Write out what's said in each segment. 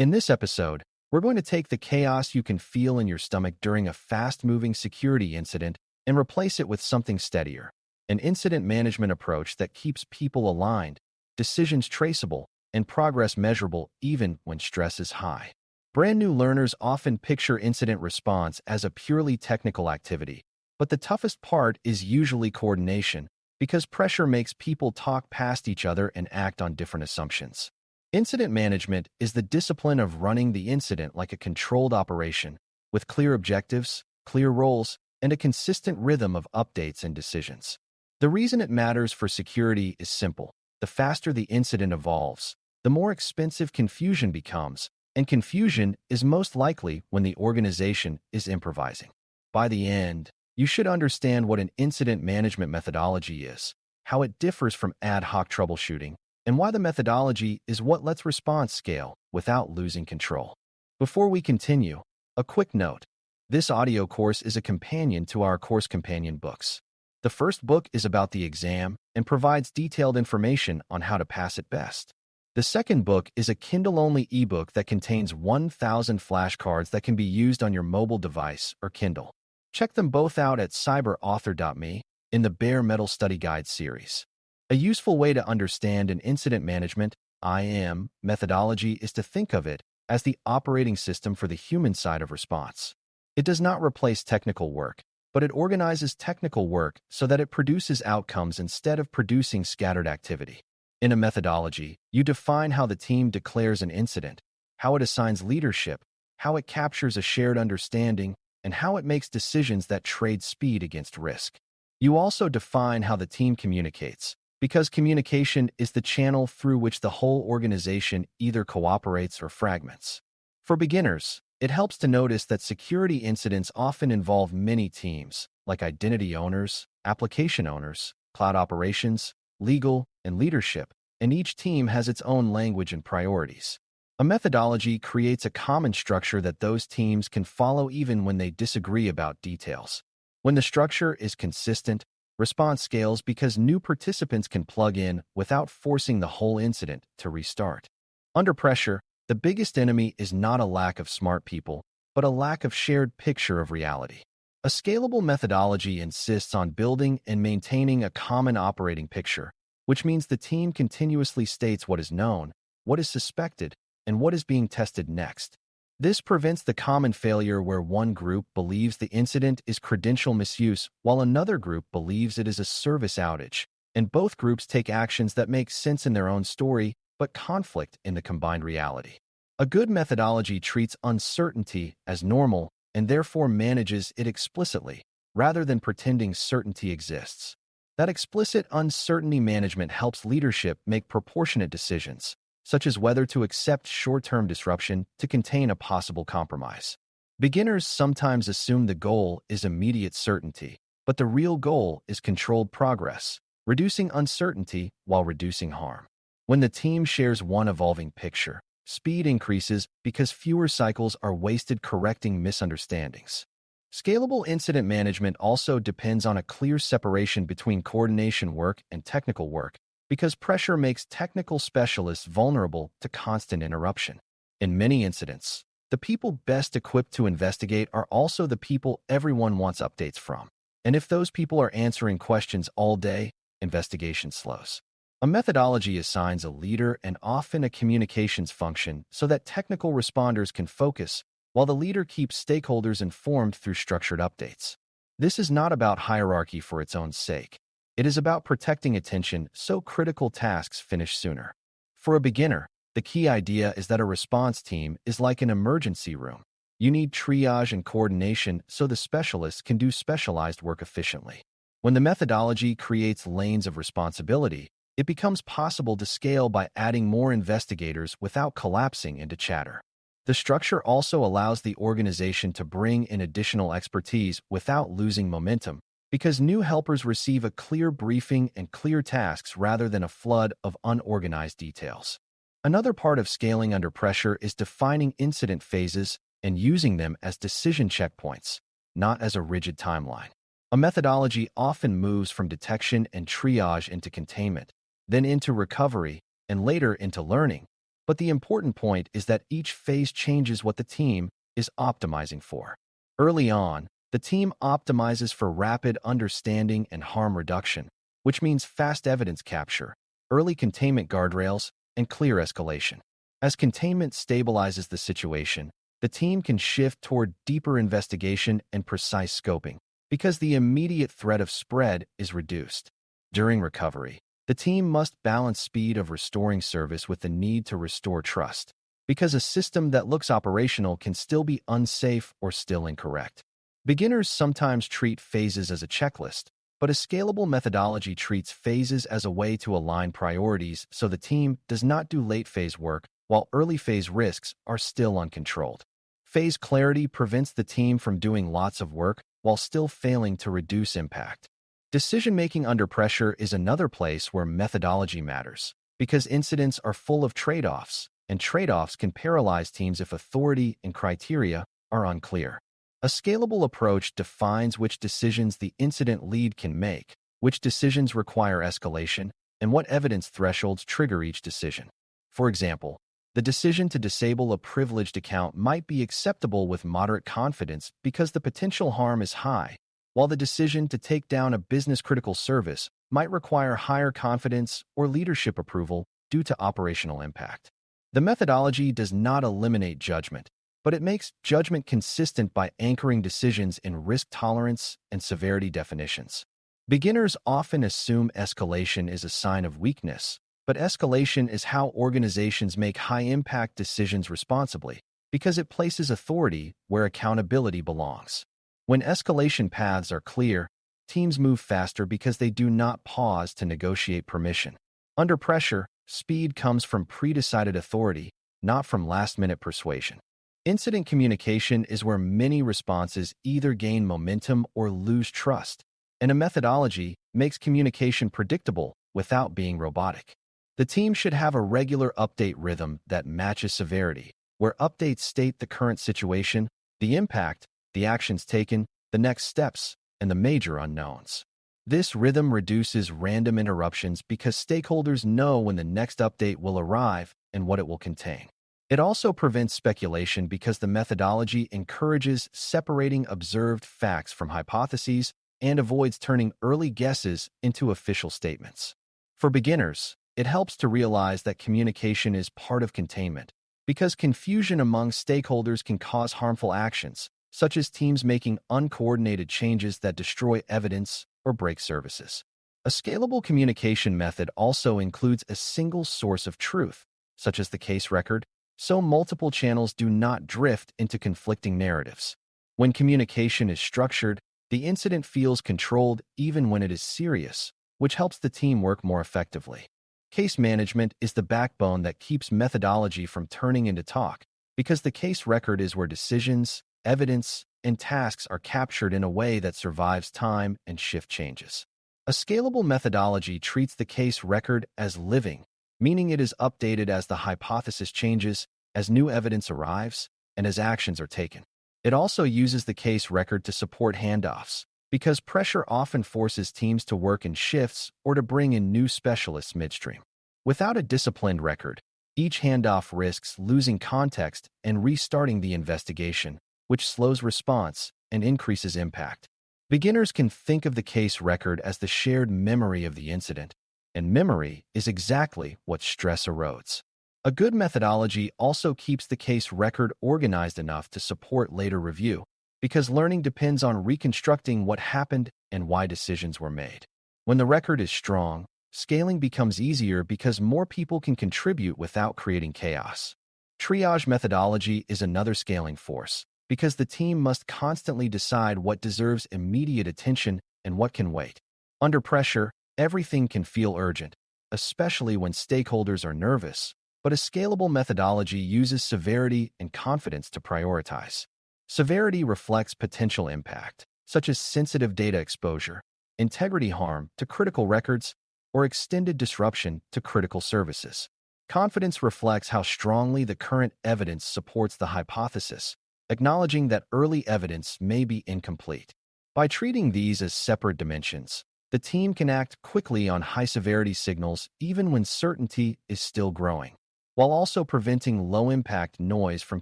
In this episode, we're going to take the chaos you can feel in your stomach during a fast-moving security incident and replace it with something steadier, an incident management approach that keeps people aligned, decisions traceable, and progress measurable even when stress is high. Brand new learners often picture incident response as a purely technical activity, but the toughest part is usually coordination, because pressure makes people talk past each other and act on different assumptions. Incident management is the discipline of running the incident like a controlled operation, with clear objectives, clear roles, and a consistent rhythm of updates and decisions. The reason it matters for security is simple. The faster the incident evolves, the more expensive confusion becomes, and confusion is most likely when the organization is improvising. By the end, you should understand what an incident management methodology is, how it differs from ad hoc troubleshooting, and why the methodology is what lets response scale without losing control. Before we continue, a quick note. This audio course is a companion to our course companion books. The first book is about the exam and provides detailed information on how to pass it best. The second book is a Kindle-only ebook that contains 1,000 flashcards that can be used on your mobile device or Kindle. Check them both out at cyber.author.me in the Bare Metal Study Guide series. A useful way to understand an incident management (IM) methodology is to think of it as the operating system for the human side of response. It does not replace technical work, but it organizes technical work so that it produces outcomes instead of producing scattered activity. In a methodology, you define how the team declares an incident, how it assigns leadership, how it captures a shared understanding, and how it makes decisions that trade speed against risk. You also define how the team communicates, because communication is the channel through which the whole organization either cooperates or fragments. For beginners, it helps to notice that security incidents often involve many teams, like identity owners, application owners, cloud operations, legal, and leadership, and each team has its own language and priorities. A methodology creates a common structure that those teams can follow even when they disagree about details. When the structure is consistent, response scales because new participants can plug in without forcing the whole incident to restart. Under pressure, the biggest enemy is not a lack of smart people, but a lack of shared picture of reality. A scalable methodology insists on building and maintaining a common operating picture, which means the team continuously states what is known, what is suspected, and what is being tested next. This prevents the common failure where one group believes the incident is credential misuse while another group believes it is a service outage, and both groups take actions that make sense in their own story but conflict in the combined reality. A good methodology treats uncertainty as normal and therefore manages it explicitly, rather than pretending certainty exists. That explicit uncertainty management helps leadership make proportionate decisions, such as whether to accept short-term disruption to contain a possible compromise. Beginners sometimes assume the goal is immediate certainty, but the real goal is controlled progress, reducing uncertainty while reducing harm. When the team shares one evolving picture, speed increases because fewer cycles are wasted correcting misunderstandings. Scalable incident management also depends on a clear separation between coordination work and technical work, because pressure makes technical specialists vulnerable to constant interruption. In many incidents, the people best equipped to investigate are also the people everyone wants updates from. And if those people are answering questions all day, investigation slows. A methodology assigns a leader and often a communications function so that technical responders can focus, while the leader keeps stakeholders informed through structured updates. This is not about hierarchy for its own sake. It is about protecting attention so critical tasks finish sooner. For a beginner, the key idea is that a response team is like an emergency room. You need triage and coordination so the specialists can do specialized work efficiently. When the methodology creates lanes of responsibility, it becomes possible to scale by adding more investigators without collapsing into chatter. The structure also allows the organization to bring in additional expertise without losing momentum, because new helpers receive a clear briefing and clear tasks rather than a flood of unorganized details. Another part of scaling under pressure is defining incident phases and using them as decision checkpoints, not as a rigid timeline. A methodology often moves from detection and triage into containment, then into recovery, and later into learning, But the important point is that each phase changes what the team is optimizing for. Early on, the team optimizes for rapid understanding and harm reduction, which means fast evidence capture, early containment guardrails, and clear escalation. As containment stabilizes the situation, the team can shift toward deeper investigation and precise scoping, because the immediate threat of spread is reduced. During recovery, the team must balance speed of restoring service with the need to restore trust, because a system that looks operational can still be unsafe or still incorrect. Beginners sometimes treat phases as a checklist, but a scalable methodology treats phases as a way to align priorities so the team does not do late-phase work while early-phase risks are still uncontrolled. Phase clarity prevents the team from doing lots of work while still failing to reduce impact. Decision-making under pressure is another place where methodology matters, because incidents are full of trade-offs, and trade-offs can paralyze teams if authority and criteria are unclear. A scalable approach defines which decisions the incident lead can make, which decisions require escalation, and what evidence thresholds trigger each decision. For example, the decision to disable a privileged account might be acceptable with moderate confidence because the potential harm is high, while the decision to take down a business-critical service might require higher confidence or leadership approval due to operational impact. The methodology does not eliminate judgment, but it makes judgment consistent by anchoring decisions in risk tolerance and severity definitions. Beginners often assume escalation is a sign of weakness, but escalation is how organizations make high-impact decisions responsibly, because it places authority where accountability belongs. When escalation paths are clear, teams move faster because they do not pause to negotiate permission. Under pressure, speed comes from pre-decided authority, not from last-minute persuasion. Incident communication is where many responses either gain momentum or lose trust, and a methodology makes communication predictable without being robotic. The team should have a regular update rhythm that matches severity, where updates state the current situation, the impact, the actions taken, the next steps, and the major unknowns. This rhythm reduces random interruptions because stakeholders know when the next update will arrive and what it will contain. It also prevents speculation because the methodology encourages separating observed facts from hypotheses and avoids turning early guesses into official statements. For beginners, it helps to realize that communication is part of containment, because confusion among stakeholders can cause harmful actions, such as teams making uncoordinated changes that destroy evidence or break services. A scalable communication method also includes a single source of truth, such as the case record, so multiple channels do not drift into conflicting narratives. When communication is structured, the incident feels controlled even when it is serious, which helps the team work more effectively. Case management is the backbone that keeps methodology from turning into talk, because the case record is where decisions, evidence, and tasks are captured in a way that survives time and shift changes. A scalable methodology treats the case record as living, meaning it is updated as the hypothesis changes, as new evidence arrives, and as actions are taken. It also uses the case record to support handoffs, because pressure often forces teams to work in shifts or to bring in new specialists midstream. Without a disciplined record, each handoff risks losing context and restarting the investigation, which slows response and increases impact. Beginners can think of the case record as the shared memory of the incident, and memory is exactly what stress erodes. A good methodology also keeps the case record organized enough to support later review, because learning depends on reconstructing what happened and why decisions were made. When the record is strong, scaling becomes easier because more people can contribute without creating chaos. Triage methodology is another scaling force, because the team must constantly decide what deserves immediate attention and what can wait. Under pressure, everything can feel urgent, especially when stakeholders are nervous, but a scalable methodology uses severity and confidence to prioritize. Severity reflects potential impact, such as sensitive data exposure, integrity harm to critical records, or extended disruption to critical services. Confidence reflects how strongly the current evidence supports the hypothesis, acknowledging that early evidence may be incomplete. By treating these as separate dimensions, the team can act quickly on high-severity signals even when certainty is still growing. while also preventing low-impact noise from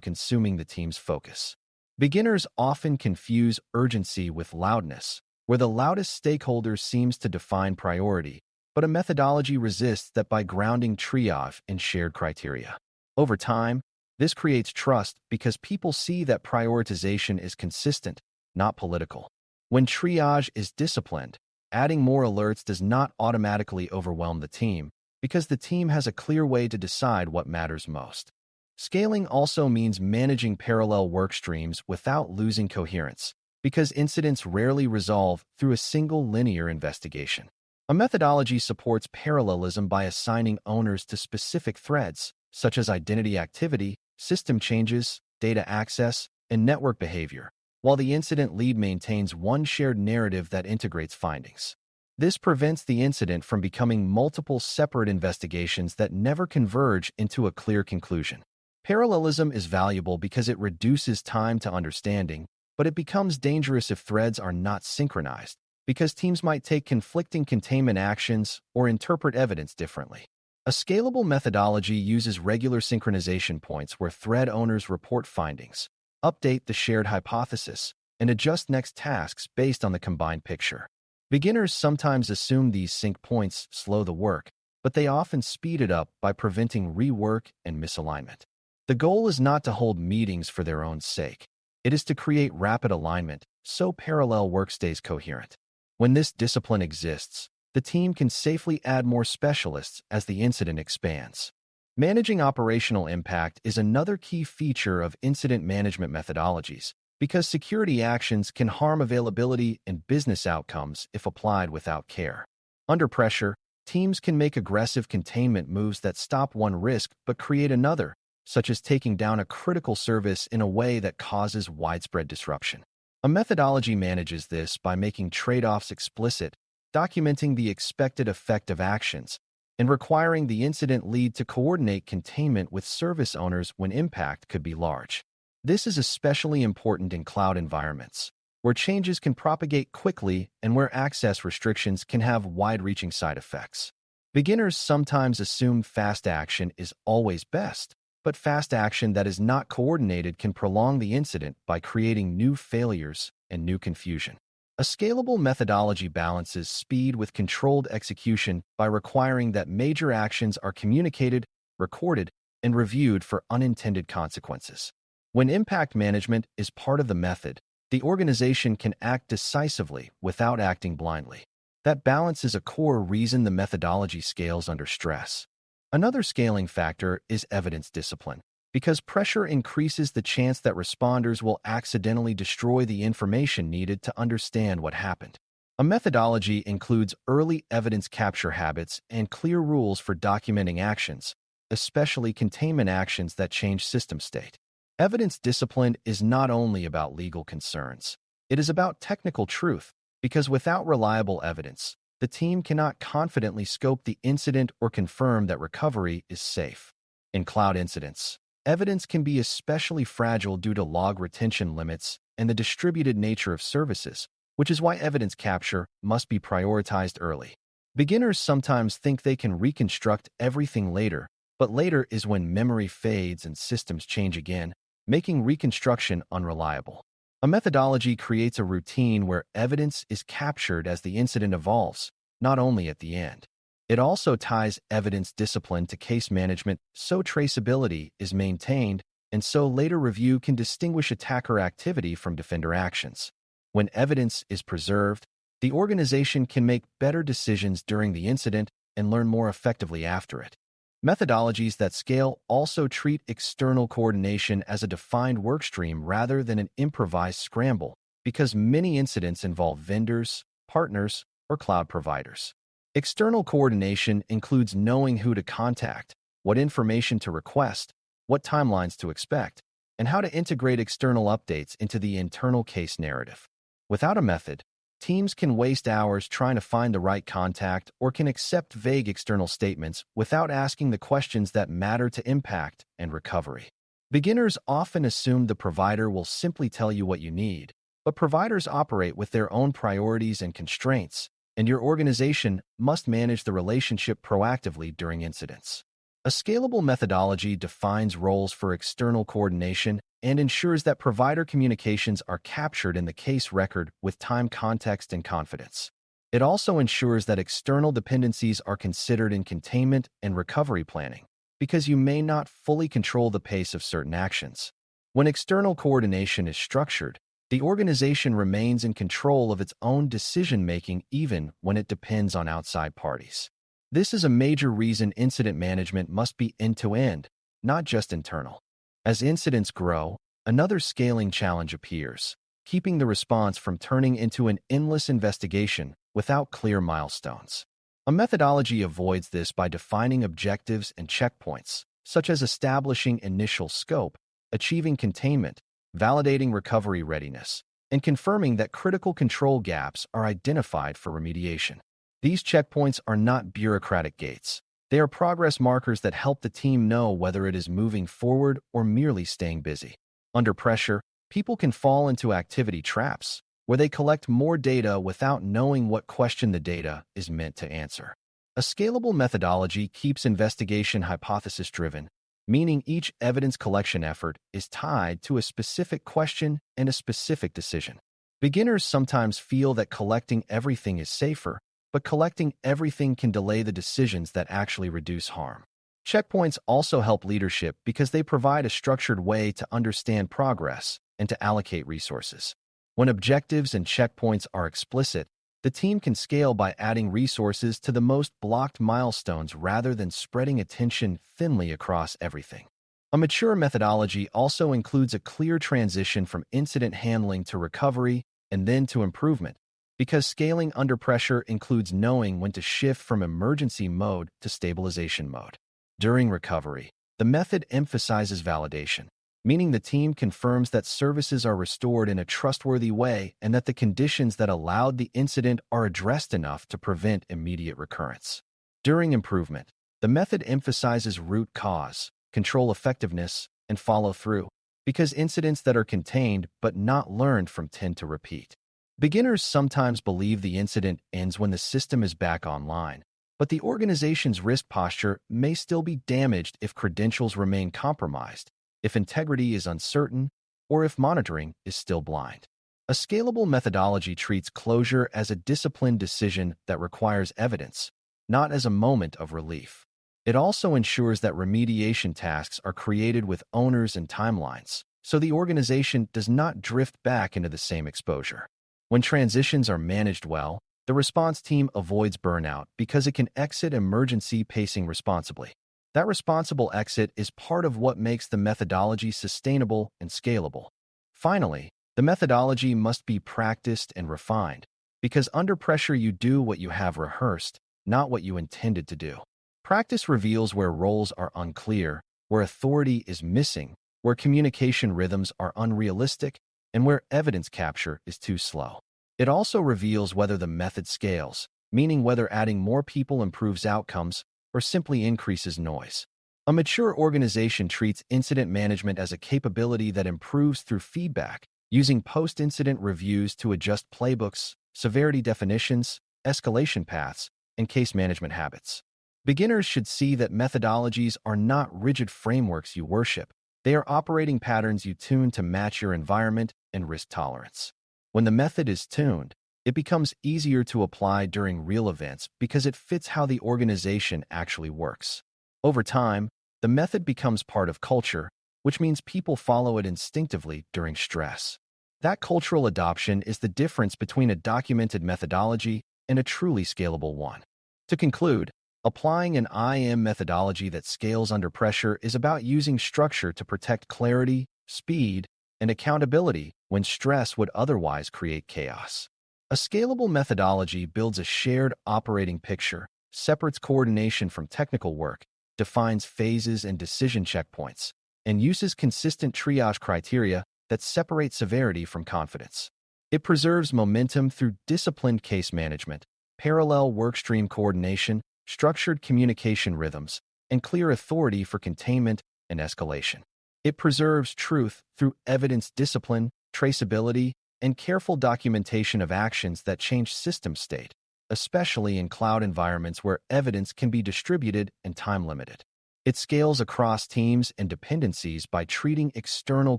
consuming the team's focus. Beginners often confuse urgency with loudness, where the loudest stakeholder seems to define priority, but a methodology resists that by grounding triage in shared criteria. Over time, this creates trust because people see that prioritization is consistent, not political. When triage is disciplined, adding more alerts does not automatically overwhelm the team because the team has a clear way to decide what matters most. Scaling also means managing parallel work streams without losing coherence, because incidents rarely resolve through a single linear investigation. A methodology supports parallelism by assigning owners to specific threads, such as identity activity, system changes, data access, and network behavior, while the incident lead maintains one shared narrative that integrates findings. This prevents the incident from becoming multiple separate investigations that never converge into a clear conclusion. Parallelism is valuable because it reduces time to understanding, but it becomes dangerous if threads are not synchronized, because teams might take conflicting containment actions or interpret evidence differently. A scalable methodology uses regular synchronization points where thread owners report findings, update the shared hypothesis, and adjust next tasks based on the combined picture. Beginners sometimes assume these sync points slow the work, but they often speed it up by preventing rework and misalignment. The goal is not to hold meetings for their own sake. It is to create rapid alignment so parallel work stays coherent. When this discipline exists, the team can safely add more specialists as the incident expands. Managing operational impact is another key feature of incident management methodologies, because security actions can harm availability and business outcomes if applied without care. Under pressure, teams can make aggressive containment moves that stop one risk but create another, such as taking down a critical service in a way that causes widespread disruption. A methodology manages this by making trade-offs explicit, documenting the expected effect of actions, and requiring the incident lead to coordinate containment with service owners when impact could be large. This is especially important in cloud environments, where changes can propagate quickly and where access restrictions can have wide-reaching side effects. Beginners sometimes assume fast action is always best, but fast action that is not coordinated can prolong the incident by creating new failures and new confusion. A scalable methodology balances speed with controlled execution by requiring that major actions are communicated, recorded, and reviewed for unintended consequences. When impact management is part of the method, the organization can act decisively without acting blindly. That balance is a core reason the methodology scales under stress. Another scaling factor is evidence discipline, because pressure increases the chance that responders will accidentally destroy the information needed to understand what happened. A methodology includes early evidence capture habits and clear rules for documenting actions, especially containment actions that change system state. Evidence discipline is not only about legal concerns. It is about technical truth, because without reliable evidence, the team cannot confidently scope the incident or confirm that recovery is safe. In cloud incidents, evidence can be especially fragile due to log retention limits and the distributed nature of services, which is why evidence capture must be prioritized early. Beginners sometimes think they can reconstruct everything later, but later is when memory fades and systems change again, making reconstruction unreliable. A methodology creates a routine where evidence is captured as the incident evolves, not only at the end. It also ties evidence discipline to case management so traceability is maintained and so later review can distinguish attacker activity from defender actions. When evidence is preserved, the organization can make better decisions during the incident and learn more effectively after it. Methodologies that scale also treat external coordination as a defined workstream rather than an improvised scramble, because many incidents involve vendors, partners, or cloud providers. External coordination includes knowing who to contact, what information to request, what timelines to expect, and how to integrate external updates into the internal case narrative. Without a method, teams can waste hours trying to find the right contact or can accept vague external statements without asking the questions that matter to impact and recovery. Beginners often assume the provider will simply tell you what you need, but providers operate with their own priorities and constraints, and your organization must manage the relationship proactively during incidents. A scalable methodology defines roles for external coordination and ensures that provider communications are captured in the case record with time context and confidence. It also ensures that external dependencies are considered in containment and recovery planning, because you may not fully control the pace of certain actions. When external coordination is structured, the organization remains in control of its own decision-making even when it depends on outside parties. This is a major reason incident management must be end-to-end, not just internal. As incidents grow, another scaling challenge appears, keeping the response from turning into an endless investigation without clear milestones. A methodology avoids this by defining objectives and checkpoints, such as establishing initial scope, achieving containment, validating recovery readiness, and confirming that critical control gaps are identified for remediation. These checkpoints are not bureaucratic gates. They are progress markers that help the team know whether it is moving forward or merely staying busy. Under pressure, people can fall into activity traps, where they collect more data without knowing what question the data is meant to answer. A scalable methodology keeps investigation hypothesis-driven, meaning each evidence collection effort is tied to a specific question and a specific decision. Beginners sometimes feel that collecting everything is safer, but collecting everything can delay the decisions that actually reduce harm. Checkpoints also help leadership because they provide a structured way to understand progress and to allocate resources. When objectives and checkpoints are explicit, the team can scale by adding resources to the most blocked milestones rather than spreading attention thinly across everything. A mature methodology also includes a clear transition from incident handling to recovery and then to improvement, because scaling under pressure includes knowing when to shift from emergency mode to stabilization mode. During recovery, the method emphasizes validation, meaning the team confirms that services are restored in a trustworthy way and that the conditions that allowed the incident are addressed enough to prevent immediate recurrence. During improvement, the method emphasizes root cause, control effectiveness, and follow-through, because incidents that are contained but not learned from tend to repeat. Beginners sometimes believe the incident ends when the system is back online, but the organization's risk posture may still be damaged if credentials remain compromised, if integrity is uncertain, or if monitoring is still blind. A scalable methodology treats closure as a disciplined decision that requires evidence, not as a moment of relief. It also ensures that remediation tasks are created with owners and timelines, so the organization does not drift back into the same exposure. When transitions are managed well, the response team avoids burnout because it can exit emergency pacing responsibly. That responsible exit is part of what makes the methodology sustainable and scalable. Finally, the methodology must be practiced and refined, because under pressure you do what you have rehearsed, not what you intended to do. Practice reveals where roles are unclear, where authority is missing, where communication rhythms are unrealistic, and where evidence capture is too slow. It also reveals whether the method scales, meaning whether adding more people improves outcomes or simply increases noise. A mature organization treats incident management as a capability that improves through feedback, using post-incident reviews to adjust playbooks, severity definitions, escalation paths, and case management habits. Beginners should see that methodologies are not rigid frameworks you worship. They are operating patterns you tune to match your environment and risk tolerance. When the method is tuned, it becomes easier to apply during real events because it fits how the organization actually works. Over time, the method becomes part of culture, which means people follow it instinctively during stress. That cultural adoption is the difference between a documented methodology and a truly scalable one. To conclude, applying an IM methodology that scales under pressure is about using structure to protect clarity, speed, and accountability when stress would otherwise create chaos. A scalable methodology builds a shared operating picture, separates coordination from technical work, defines phases and decision checkpoints, and uses consistent triage criteria that separate severity from confidence. It preserves momentum through disciplined case management, parallel workstream coordination, structured communication rhythms, and clear authority for containment and escalation. It preserves truth through evidence discipline, traceability, and careful documentation of actions that change system state, especially in cloud environments where evidence can be distributed and time-limited. It scales across teams and dependencies by treating external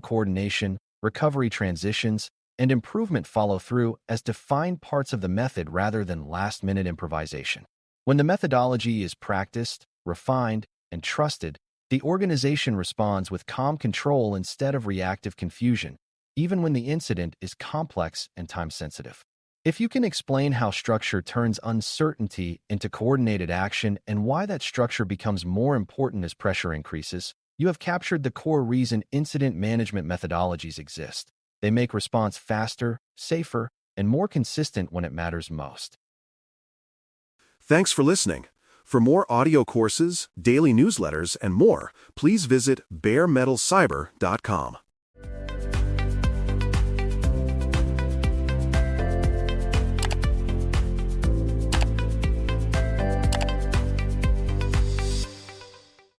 coordination, recovery transitions, and improvement follow-through as defined parts of the method rather than last-minute improvisation. When the methodology is practiced, refined, and trusted, the organization responds with calm control instead of reactive confusion, even when the incident is complex and time-sensitive. If you can explain how structure turns uncertainty into coordinated action and why that structure becomes more important as pressure increases, you have captured the core reason incident management methodologies exist. They make response faster, safer, and more consistent when it matters most. Thanks for listening. For more audio courses, daily newsletters, and more, please visit BareMetalCyber.com.